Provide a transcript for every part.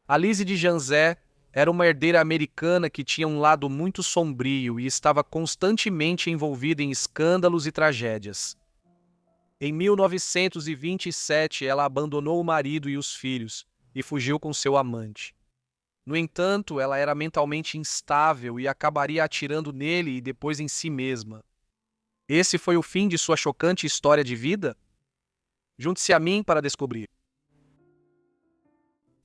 Alice de Janzé era uma herdeira americana que tinha um lado muito sombrio e estava constantemente envolvida em escândalos e tragédias. Em 1927, ela abandonou o marido e os filhos e fugiu com seu amante. No entanto, ela era mentalmente instável e acabaria atirando nele e depois em si mesma. Esse foi o fim de sua chocante história de vida? Junte-se a mim para descobrir.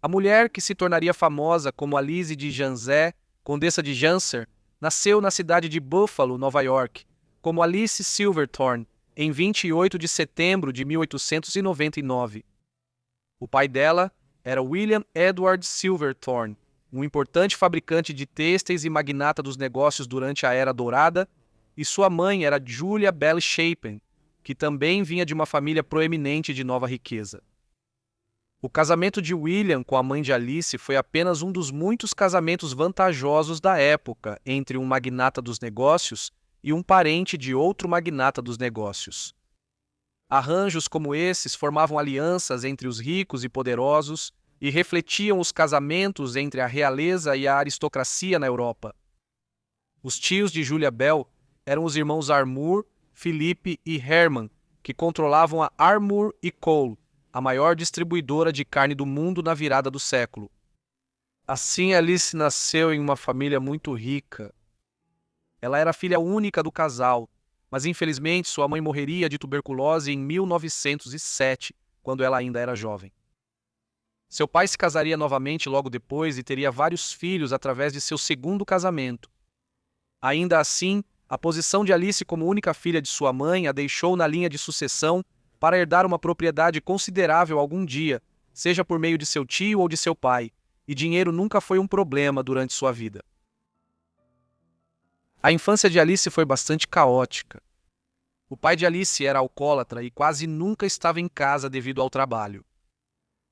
A mulher que se tornaria famosa como Alice de Janzé, Condessa de Janser, nasceu na cidade de Buffalo, Nova York, como Alice Silverthorne, em 28 de setembro de 1899. O pai dela era William Edward Silverthorne, um importante fabricante de têxteis e magnata dos negócios durante a Era Dourada, e sua mãe era Julia Bell Chapin, que também vinha de uma família proeminente de nova riqueza. O casamento de William com a mãe de Alice foi apenas um dos muitos casamentos vantajosos da época entre um magnata dos negócios e um parente de outro magnata dos negócios. Arranjos como esses formavam alianças entre os ricos e poderosos e refletiam os casamentos entre a realeza e a aristocracia na Europa. Os tios de Julia Bell eram os irmãos Armour, Philippe e Herman, que controlavam a Armour e Cole, a maior distribuidora de carne do mundo na virada do século. Assim, Alice nasceu em uma família muito rica. Ela era filha única do casal, mas infelizmente sua mãe morreria de tuberculose em 1907, quando ela ainda era jovem. Seu pai se casaria novamente logo depois e teria vários filhos através de seu segundo casamento. Ainda assim, a posição de Alice como única filha de sua mãe a deixou na linha de sucessão para herdar uma propriedade considerável algum dia, seja por meio de seu tio ou de seu pai, e dinheiro nunca foi um problema durante sua vida. A infância de Alice foi bastante caótica. O pai de Alice era alcoólatra e quase nunca estava em casa devido ao trabalho.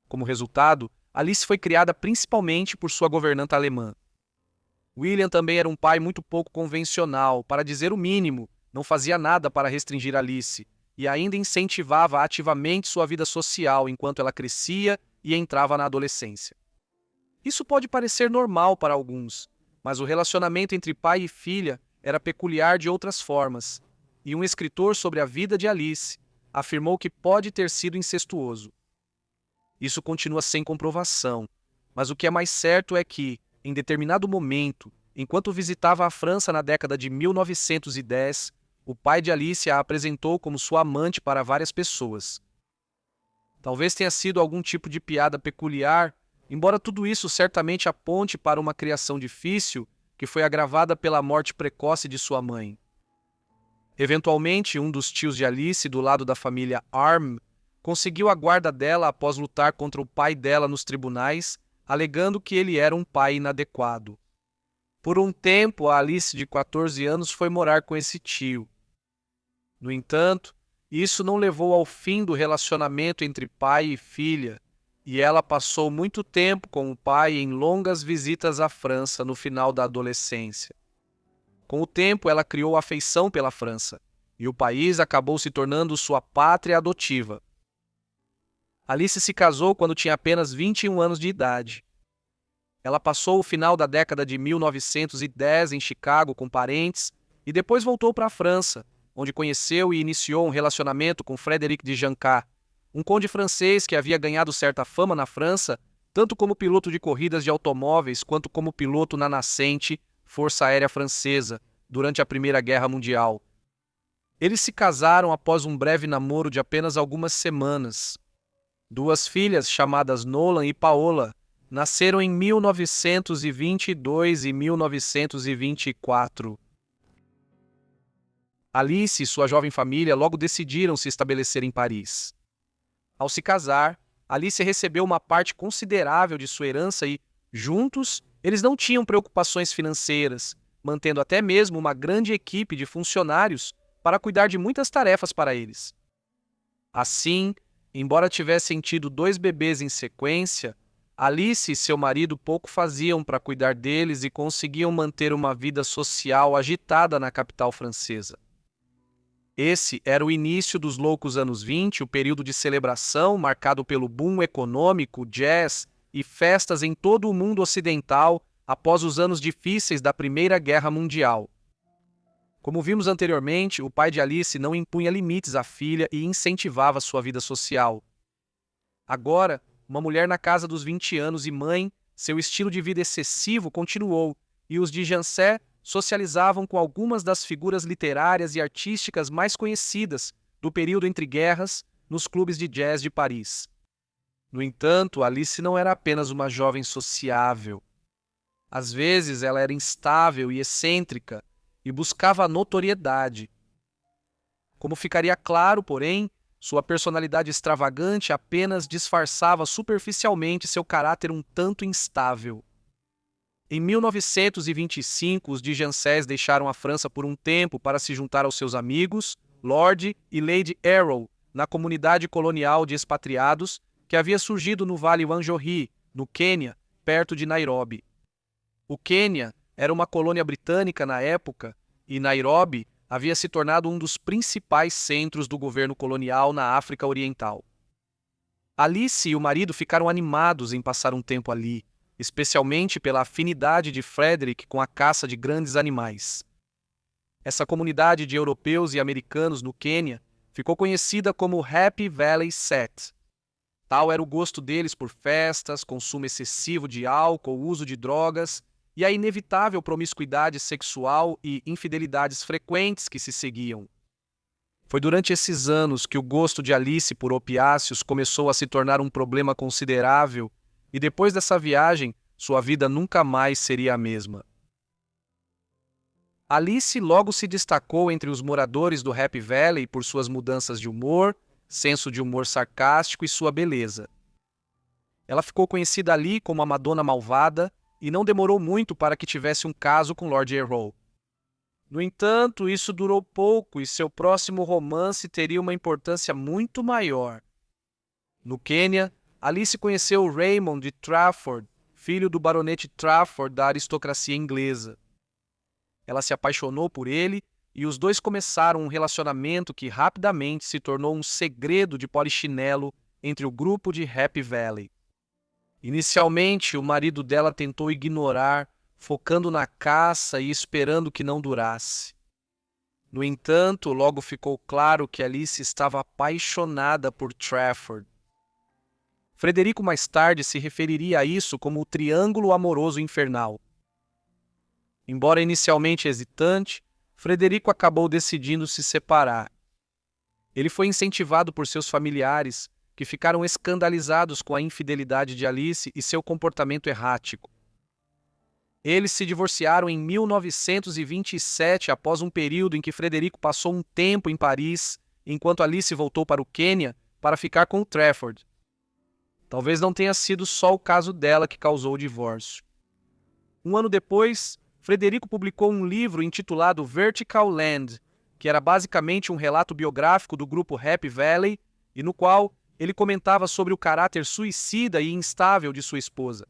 Como resultado, Alice foi criada principalmente por sua governanta alemã. William também era um pai muito pouco convencional, para dizer o mínimo, não fazia nada para restringir Alice, e ainda incentivava ativamente sua vida social enquanto ela crescia e entrava na adolescência. Isso pode parecer normal para alguns, mas o relacionamento entre pai e filha era peculiar de outras formas, e um escritor sobre a vida de Alice afirmou que pode ter sido incestuoso. Isso continua sem comprovação, mas o que é mais certo é que, em determinado momento, enquanto visitava a França na década de 1910, o pai de Alice a apresentou como sua amante para várias pessoas. Talvez tenha sido algum tipo de piada peculiar, embora tudo isso certamente aponte para uma criação difícil que foi agravada pela morte precoce de sua mãe. Eventualmente, um dos tios de Alice, do lado da família Arm, conseguiu a guarda dela após lutar contra o pai dela nos tribunais, alegando que ele era um pai inadequado. Por um tempo, a Alice, de 14 anos, foi morar com esse tio. No entanto, isso não levou ao fim do relacionamento entre pai e filha, e ela passou muito tempo com o pai em longas visitas à França no final da adolescência. Com o tempo, ela criou afeição pela França, e o país acabou se tornando sua pátria adotiva. Alice se casou quando tinha apenas 21 anos de idade. Ela passou o final da década de 1910 em Chicago com parentes e depois voltou para a França, onde conheceu e iniciou um relacionamento com Frédéric de Jancat, um conde francês que havia ganhado certa fama na França, tanto como piloto de corridas de automóveis quanto como piloto na nascente Força Aérea Francesa, durante a Primeira Guerra Mundial. Eles se casaram após um breve namoro de apenas algumas semanas. Duas filhas, chamadas Nolan e Paola, nasceram em 1922 e 1924. Alice e sua jovem família logo decidiram se estabelecer em Paris. Ao se casar, Alice recebeu uma parte considerável de sua herança e, juntos, eles não tinham preocupações financeiras, mantendo até mesmo uma grande equipe de funcionários para cuidar de muitas tarefas para eles. Assim, embora tivessem tido 2 bebês em sequência, Alice e seu marido pouco faziam para cuidar deles e conseguiam manter uma vida social agitada na capital francesa. Esse era o início dos loucos anos 20, o período de celebração marcado pelo boom econômico, jazz, e festas em todo o mundo ocidental após os anos difíceis da Primeira Guerra Mundial. Como vimos anteriormente, o pai de Alice não impunha limites à filha e incentivava sua vida social. Agora, uma mulher na casa dos 20 anos e mãe, seu estilo de vida excessivo continuou, e os de Jancé socializavam com algumas das figuras literárias e artísticas mais conhecidas do período entre guerras nos clubes de jazz de Paris. No entanto, Alice não era apenas uma jovem sociável. Às vezes, ela era instável e excêntrica e buscava a notoriedade. Como ficaria claro, porém, sua personalidade extravagante apenas disfarçava superficialmente seu caráter um tanto instável. Em 1925, os de Jancés deixaram a França por um tempo para se juntar aos seus amigos, Lord e Lady Errol, na comunidade colonial de expatriados que havia surgido no Vale Wanjohi, no Quênia, perto de Nairobi. O Quênia era uma colônia britânica na época e Nairobi havia se tornado um dos principais centros do governo colonial na África Oriental. Alice e o marido ficaram animados em passar um tempo ali, especialmente pela afinidade de Frederick com a caça de grandes animais. Essa comunidade de europeus e americanos no Quênia ficou conhecida como Happy Valley Set. Tal era o gosto deles por festas, consumo excessivo de álcool, uso de drogas e a inevitável promiscuidade sexual e infidelidades frequentes que se seguiam. Foi durante esses anos que o gosto de Alice por opiáceos começou a se tornar um problema considerável e depois dessa viagem, sua vida nunca mais seria a mesma. Alice logo se destacou entre os moradores do Happy Valley por suas mudanças de humor, senso de humor sarcástico e sua beleza. Ela ficou conhecida ali como a Madonna Malvada e não demorou muito para que tivesse um caso com Lord Errol. No entanto, isso durou pouco e seu próximo romance teria uma importância muito maior. No Quênia, Alice conheceu Raymond de Trafford, filho do baronete Trafford da aristocracia inglesa. Ela se apaixonou por ele e os dois começaram um relacionamento que rapidamente se tornou um segredo de polichinelo entre o grupo de Happy Valley. Inicialmente, o marido dela tentou ignorar, focando na caça e esperando que não durasse. No entanto, logo ficou claro que Alice estava apaixonada por Trafford. Frederico mais tarde se referiria a isso como o triângulo amoroso infernal. Embora inicialmente hesitante, Frederico acabou decidindo se separar. Ele foi incentivado por seus familiares, que ficaram escandalizados com a infidelidade de Alice e seu comportamento errático. Eles se divorciaram em 1927, após um período em que Frederico passou um tempo em Paris, enquanto Alice voltou para o Quênia para ficar com Trafford. Talvez não tenha sido só o caso dela que causou o divórcio. Um ano depois, Frederico publicou um livro intitulado Vertical Land, que era basicamente um relato biográfico do grupo Happy Valley e no qual ele comentava sobre o caráter suicida e instável de sua esposa.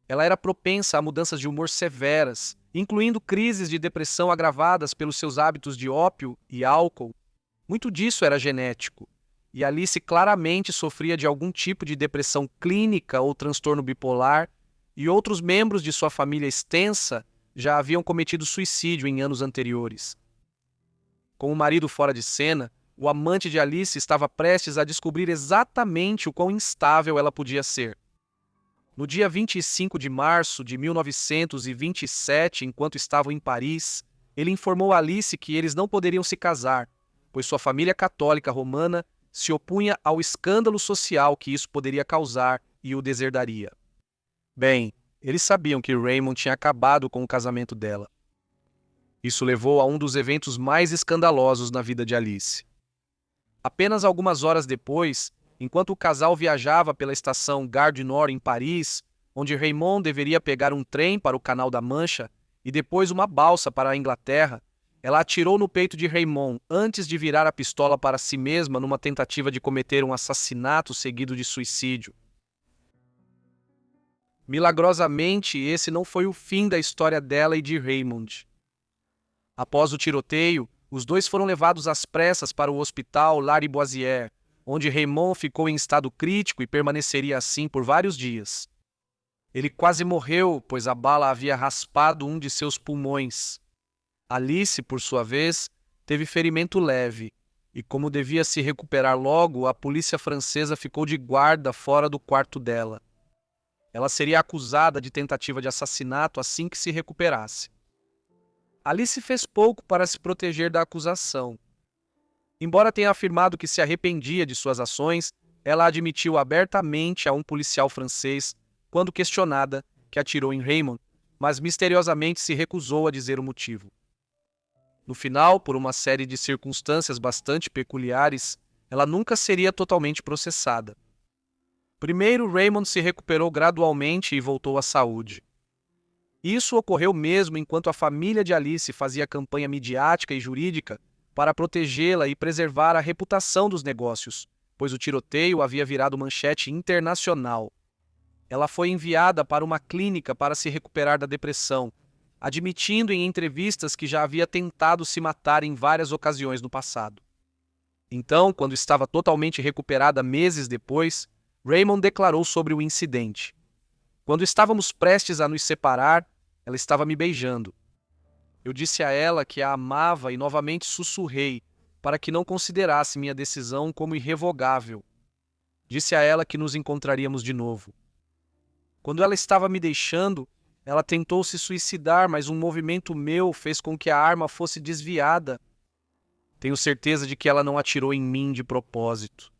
Ela era propensa a mudanças de humor severas, incluindo crises de depressão agravadas pelos seus hábitos de ópio e álcool. Muito disso era genético, e Alice claramente sofria de algum tipo de depressão clínica ou transtorno bipolar, e outros membros de sua família extensa já haviam cometido suicídio em anos anteriores. Com o marido fora de cena, o amante de Alice estava prestes a descobrir exatamente o quão instável ela podia ser. No dia 25 de março de 1927, enquanto estavam em Paris, ele informou a Alice que eles não poderiam se casar, pois sua família católica romana se opunha ao escândalo social que isso poderia causar e o deserdaria. Bem, eles sabiam que Raymond tinha acabado com o casamento dela. Isso levou a um dos eventos mais escandalosos na vida de Alice. Apenas algumas horas depois, enquanto o casal viajava pela estação Gare du Nord em Paris, onde Raymond deveria pegar um trem para o Canal da Mancha e depois uma balsa para a Inglaterra, ela atirou no peito de Raymond antes de virar a pistola para si mesma numa tentativa de cometer um assassinato seguido de suicídio. Milagrosamente, esse não foi o fim da história dela e de Raymond. Após o tiroteio, os dois foram levados às pressas para o hospital Lariboisière, onde Raymond ficou em estado crítico e permaneceria assim por vários dias. Ele quase morreu, pois a bala havia raspado um de seus pulmões. Alice, por sua vez, teve ferimento leve, e como devia se recuperar logo, a polícia francesa ficou de guarda fora do quarto dela. Ela seria acusada de tentativa de assassinato assim que se recuperasse. Alice fez pouco para se proteger da acusação. Embora tenha afirmado que se arrependia de suas ações, ela admitiu abertamente a um policial francês, quando questionada, que atirou em Raymond, mas misteriosamente se recusou a dizer o motivo. No final, por uma série de circunstâncias bastante peculiares, ela nunca seria totalmente processada. Primeiro, Raymond se recuperou gradualmente e voltou à saúde. Isso ocorreu mesmo enquanto a família de Alice fazia campanha midiática e jurídica para protegê-la e preservar a reputação dos negócios, pois o tiroteio havia virado manchete internacional. Ela foi enviada para uma clínica para se recuperar da depressão, admitindo em entrevistas que já havia tentado se matar em várias ocasiões no passado. Então, quando estava totalmente recuperada meses depois, Raymond declarou sobre o incidente. Quando estávamos prestes a nos separar, ela estava me beijando. Eu disse a ela que a amava e novamente sussurrei para que não considerasse minha decisão como irrevogável. Disse a ela que nos encontraríamos de novo. Quando ela estava me deixando, ela tentou se suicidar, mas um movimento meu fez com que a arma fosse desviada. Tenho certeza de que ela não atirou em mim de propósito.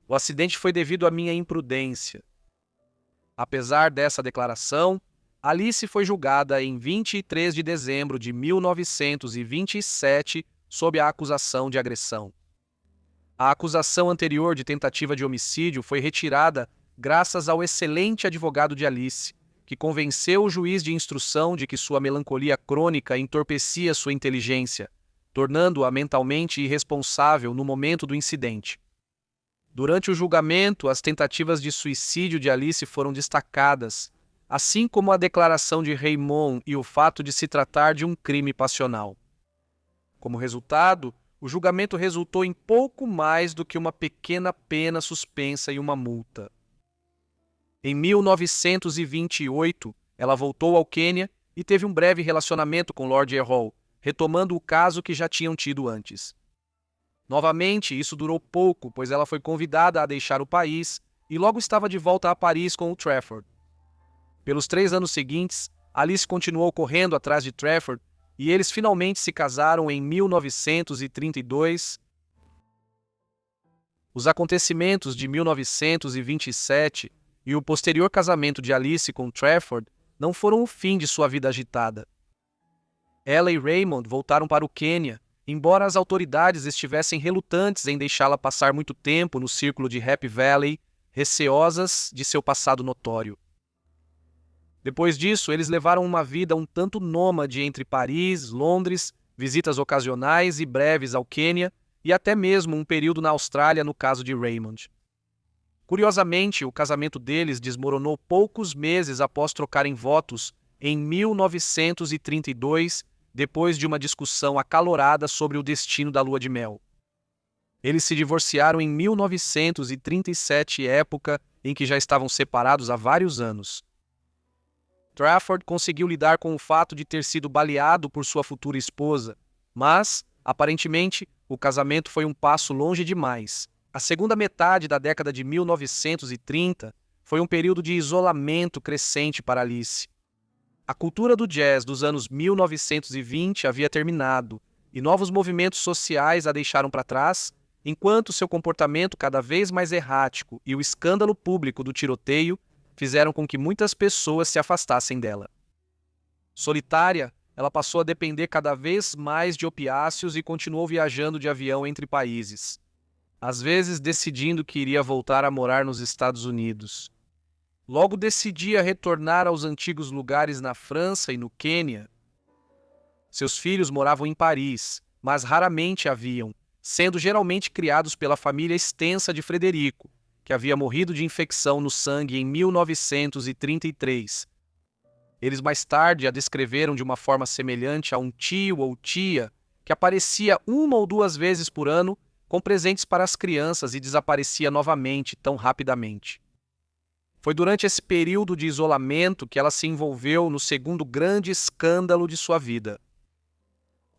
O acidente foi devido à minha imprudência. Apesar dessa declaração, Alice foi julgada em 23 de dezembro de 1927 sob a acusação de agressão. A acusação anterior de tentativa de homicídio foi retirada graças ao excelente advogado de Alice, que convenceu o juiz de instrução de que sua melancolia crônica entorpecia sua inteligência, tornando-a mentalmente irresponsável no momento do incidente. Durante o julgamento, as tentativas de suicídio de Alice foram destacadas, assim como a declaração de Raymond e o fato de se tratar de um crime passional. Como resultado, o julgamento resultou em pouco mais do que uma pequena pena suspensa e uma multa. Em 1928, ela voltou ao Quênia e teve um breve relacionamento com Lord Errol, retomando o caso que já tinham tido antes. Novamente, isso durou pouco, pois ela foi convidada a deixar o país e logo estava de volta a Paris com o Trafford. Pelos 3 anos seguintes, Alice continuou correndo atrás de Trafford e eles finalmente se casaram em 1932. Os acontecimentos de 1927 e o posterior casamento de Alice com Trafford não foram o fim de sua vida agitada. Ela e Raymond voltaram para o Quênia, embora as autoridades estivessem relutantes em deixá-la passar muito tempo no círculo de Happy Valley, receosas de seu passado notório. Depois disso, eles levaram uma vida um tanto nômade entre Paris, Londres, visitas ocasionais e breves ao Quênia e até mesmo um período na Austrália no caso de Raymond. Curiosamente, o casamento deles desmoronou poucos meses após trocarem votos em 1932, depois de uma discussão acalorada sobre o destino da lua de mel. Eles se divorciaram em 1937, época em que já estavam separados há vários anos. Trafford conseguiu lidar com o fato de ter sido baleado por sua futura esposa, mas, aparentemente, o casamento foi um passo longe demais. A segunda metade da década de 1930 foi um período de isolamento crescente para Alice. A cultura do jazz dos anos 1920 havia terminado e novos movimentos sociais a deixaram para trás, enquanto seu comportamento cada vez mais errático e o escândalo público do tiroteio fizeram com que muitas pessoas se afastassem dela. Solitária, ela passou a depender cada vez mais de opiáceos e continuou viajando de avião entre países, às vezes decidindo que iria voltar a morar nos Estados Unidos. Logo decidia retornar aos antigos lugares na França e no Quênia. Seus filhos moravam em Paris, mas raramente a viam, sendo geralmente criados pela família extensa de Frederico, que havia morrido de infecção no sangue em 1933. Eles mais tarde a descreveram de uma forma semelhante a um tio ou tia que aparecia 1 ou 2 vezes por ano com presentes para as crianças e desaparecia novamente tão rapidamente. Foi durante esse período de isolamento que ela se envolveu no segundo grande escândalo de sua vida.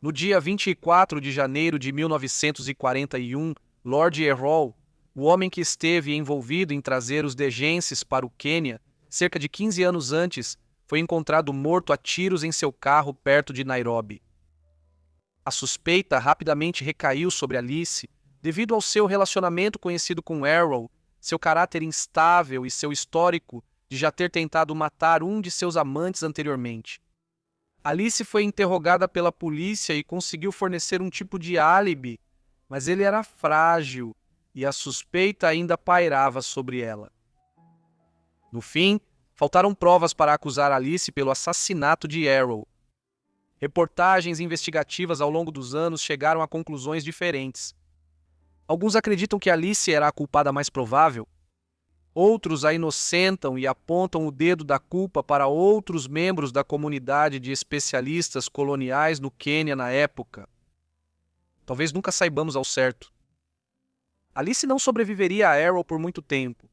No dia 24 de janeiro de 1941, Lord Errol, o homem que esteve envolvido em trazer os dejenses para o Quênia, cerca de 15 anos antes, foi encontrado morto a tiros em seu carro perto de Nairobi. A suspeita rapidamente recaiu sobre Alice devido ao seu relacionamento conhecido com Errol, seu caráter instável e seu histórico de já ter tentado matar um de seus amantes anteriormente. Alice foi interrogada pela polícia e conseguiu fornecer um tipo de álibi, mas ele era frágil e a suspeita ainda pairava sobre ela. No fim, faltaram provas para acusar Alice pelo assassinato de Errol. Reportagens investigativas ao longo dos anos chegaram a conclusões diferentes. Alguns acreditam que Alice era a culpada mais provável. Outros a inocentam e apontam o dedo da culpa para outros membros da comunidade de especialistas coloniais no Quênia na época. Talvez nunca saibamos ao certo. Alice não sobreviveria a Errol por muito tempo.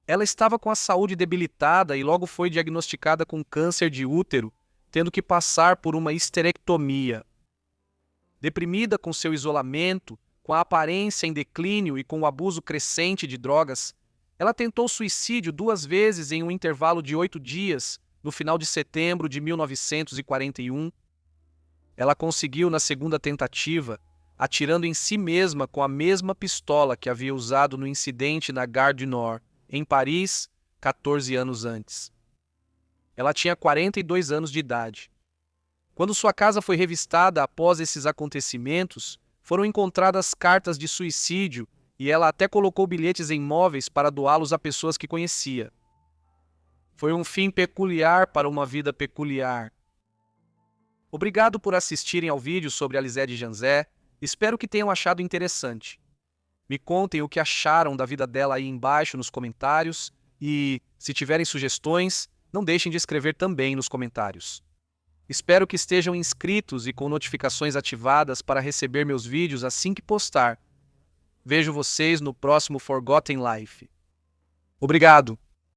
Ela estava com a saúde debilitada e logo foi diagnosticada com câncer de útero, tendo que passar por uma histerectomia. Deprimida com seu isolamento, com a aparência em declínio e com o abuso crescente de drogas, ela tentou suicídio 2 vezes em um intervalo de 8 dias, no final de setembro de 1941. Ela conseguiu na segunda tentativa, atirando em si mesma com a mesma pistola que havia usado no incidente na Gare du Nord, em Paris, 14 anos antes. Ela tinha 42 anos de idade. Quando sua casa foi revistada após esses acontecimentos, foram encontradas cartas de suicídio e ela até colocou bilhetes em móveis para doá-los a pessoas que conhecia. Foi um fim peculiar para uma vida peculiar. Obrigado por assistirem ao vídeo sobre Alizé de Janzé. Espero que tenham achado interessante. Me contem o que acharam da vida dela aí embaixo nos comentários e, se tiverem sugestões, não deixem de escrever também nos comentários. Espero que estejam inscritos e com notificações ativadas para receber meus vídeos assim que postar. Vejo vocês no próximo Forgotten Life. Obrigado!